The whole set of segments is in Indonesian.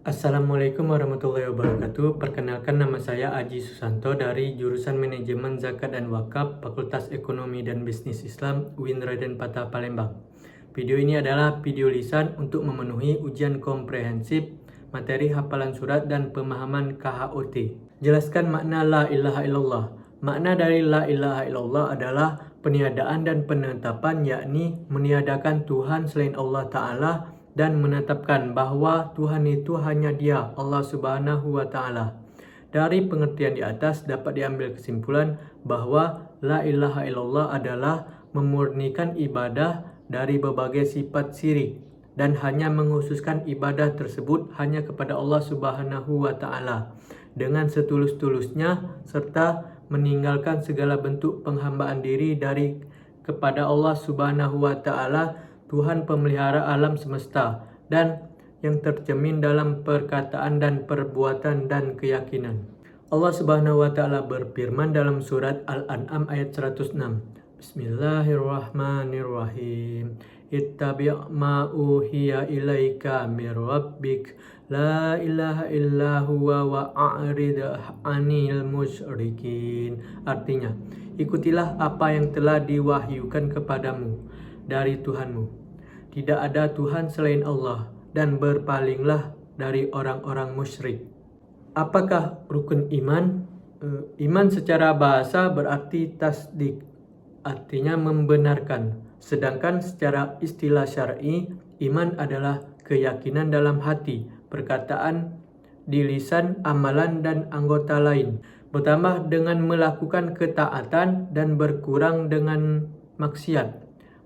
Assalamualaikum warahmatullahi wabarakatuh. Perkenalkan, nama saya Aji Susanto dari jurusan Manajemen Zakat dan Wakaf Fakultas Ekonomi dan Bisnis Islam UIN Raden Patah Palembang. Video ini adalah video lisan untuk memenuhi ujian komprehensif materi hafalan surat dan pemahaman KHOT. Jelaskan makna la ilaha illallah. Makna dari la ilaha illallah adalah peniadaan dan penetapan, yakni meniadakan Tuhan selain Allah Ta'ala dan menetapkan bahwa Tuhan itu hanya Dia, Allah Subhanahu wa Ta'ala. Dari pengertian di atas dapat diambil kesimpulan bahwa la ilaha illallah adalah memurnikan ibadah dari berbagai sifat syirik dan hanya menghususkan ibadah tersebut hanya kepada Allah Subhanahu wa Ta'ala dengan setulus-tulusnya, serta meninggalkan segala bentuk penghambaan diri dari kepada Allah Subhanahu wa Ta'ala, Tuhan pemelihara alam semesta, dan yang tercermin dalam perkataan dan perbuatan dan keyakinan. Allah Subhanahu wa Ta'ala berfirman dalam surat Al-An'am ayat 106. Bismillahirrahmanirrahim. Ittabi' ma uhiya ilaika mir rabbik la ilaha illa huwa wa a'rid 'anil musyrikin. Artinya, ikutilah apa yang telah diwahyukan kepadamu dari Tuhanmu. Tidak ada Tuhan selain Allah, dan berpalinglah dari orang-orang musyrik. Apakah rukun iman? Iman secara bahasa berarti tasdik, artinya membenarkan. Sedangkan secara istilah syar'i, iman adalah keyakinan dalam hati, perkataan di lisan, amalan dan anggota lain, bertambah dengan melakukan ketaatan dan berkurang dengan maksiat.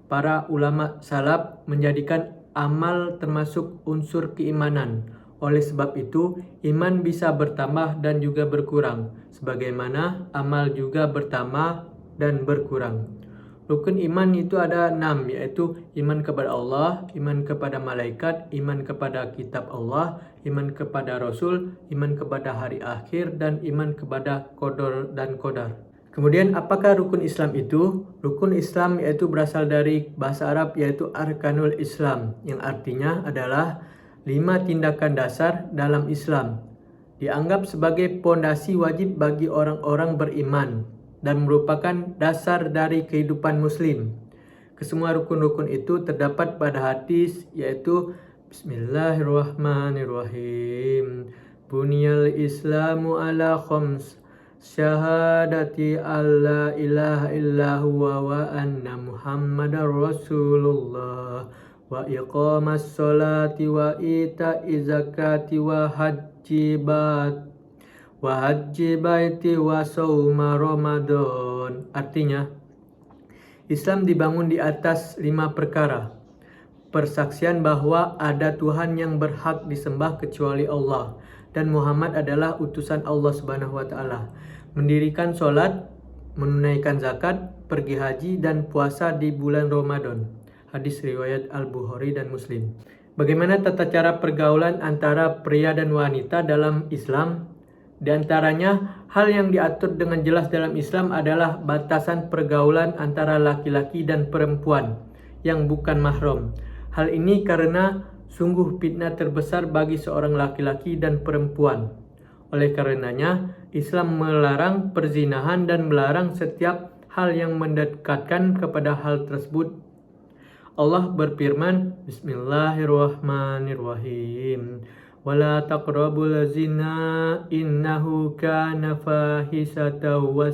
Para ulama salaf menjadikan amal termasuk unsur keimanan. Oleh sebab itu, iman bisa bertambah dan juga berkurang, sebagaimana amal juga bertambah dan berkurang. Rukun iman itu ada 6, yaitu iman kepada Allah, iman kepada malaikat, iman kepada kitab Allah, iman kepada Rasul, iman kepada hari akhir, dan iman kepada qadar dan qadar. Kemudian, apakah rukun Islam itu? Rukun Islam yaitu berasal dari bahasa Arab, yaitu Arkanul Islam, yang artinya adalah 5 tindakan dasar dalam Islam. Dianggap sebagai pondasi wajib bagi orang-orang beriman dan merupakan dasar dari kehidupan Muslim. Kesemua rukun-rukun itu terdapat pada hadis, yaitu Bismillahirrahmanirrahim. Bunyal Islamu ala khams. Syahadati alla ilaha illa huwa wa anna muhammadar rasulullah wa iqamas sholati wa ita'iz zakati wa hajji baiti wa shauma ramadan. Artinya, Islam dibangun di atas 5 perkara. Persaksian bahwa ada Tuhan yang berhak disembah kecuali Allah, dan Muhammad adalah utusan Allah Subhanahu wa Ta'ala. Mendirikan sholat, menunaikan zakat, pergi haji, dan puasa di bulan Ramadan. Hadis riwayat Al-Bukhari dan Muslim. Bagaimana tata cara pergaulan antara pria dan wanita dalam Islam? Di antaranya, hal yang diatur dengan jelas dalam Islam adalah batasan pergaulan antara laki-laki dan perempuan yang bukan mahram. Hal ini karena sungguh fitnah terbesar bagi seorang laki-laki dan perempuan. Oleh karenanya, Islam melarang perzinahan dan melarang setiap hal yang mendekatkan kepada hal tersebut. Allah berfirman, Bismillahirrahmanirrahim. Wala taqrabul zina innahu kana fahisatan wa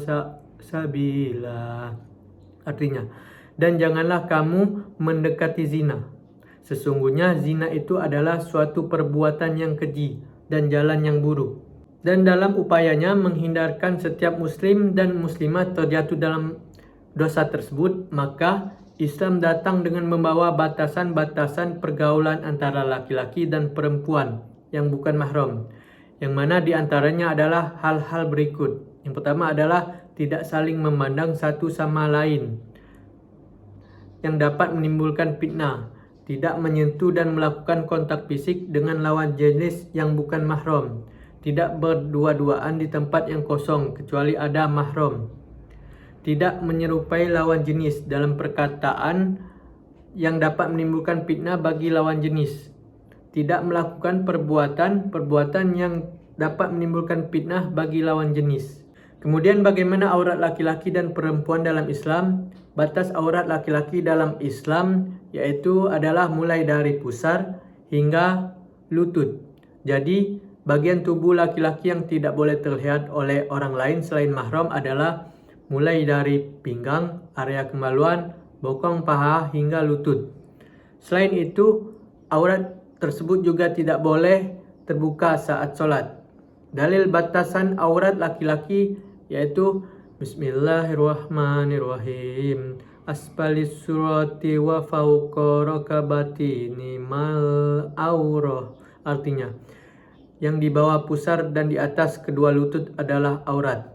sabila. Artinya, dan janganlah kamu mendekati zina. Sesungguhnya zina itu adalah suatu perbuatan yang keji dan jalan yang buruk. Dan dalam upayanya menghindarkan setiap muslim dan muslimah terjatuh dalam dosa tersebut, maka Islam datang dengan membawa batasan-batasan pergaulan antara laki-laki dan perempuan yang bukan mahram, yang mana diantaranya adalah hal-hal berikut. Yang pertama adalah tidak saling memandang satu sama lain, yang dapat menimbulkan fitnah. Tidak menyentuh dan melakukan kontak fisik dengan lawan jenis yang bukan mahram. Tidak berdua-duaan di tempat yang kosong kecuali ada mahram. Tidak menyerupai lawan jenis dalam perkataan yang dapat menimbulkan fitnah bagi lawan jenis. tidak melakukan perbuatan yang dapat menimbulkan fitnah bagi lawan jenis. Kemudian bagaimana aurat laki-laki dan perempuan dalam Islam? Batas aurat laki-laki dalam Islam yaitu adalah mulai dari pusar hingga lutut. Jadi bagian tubuh laki-laki yang tidak boleh terlihat oleh orang lain selain mahram adalah mulai dari pinggang, area kemaluan, bokong paha hingga lutut. Selain itu, aurat tersebut juga tidak boleh terbuka saat sholat. Dalil batasan aurat laki-laki yaitu Bismillahirrahmanirrahim. Asfalis surati wa fauqa rakabatini mal aurah. Artinya, yang di bawah pusar dan di atas kedua lutut adalah aurat.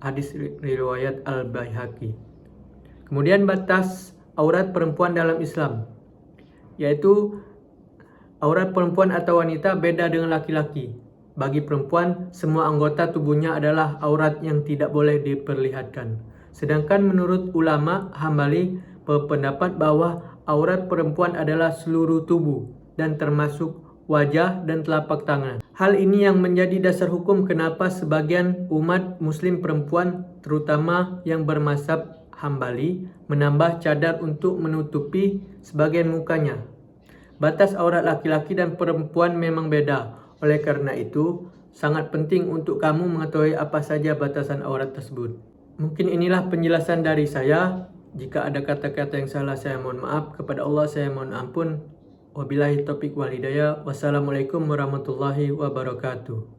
Hadis riwayat Al-Baihaqi. Kemudian batas aurat perempuan dalam Islam yaitu aurat perempuan atau wanita beda dengan laki-laki. Bagi perempuan, semua anggota tubuhnya adalah aurat yang tidak boleh diperlihatkan. Sedangkan menurut ulama Hambali berpendapat bahwa aurat perempuan adalah seluruh tubuh dan termasuk wajah dan telapak tangan. Hal ini yang menjadi dasar hukum kenapa sebagian umat muslim perempuan, terutama yang bermazhab Hambali, menambah cadar untuk menutupi sebagian mukanya. Batas aurat laki-laki dan perempuan memang beda. Oleh karena itu, sangat penting untuk kamu mengetahui apa saja batasan aurat tersebut. Mungkin inilah penjelasan dari saya. Jika ada kata-kata yang salah, saya mohon maaf. Kepada Allah saya mohon ampun. Wabillahi taufiq wal hidayah. Wassalamualaikum warahmatullahi wabarakatuh.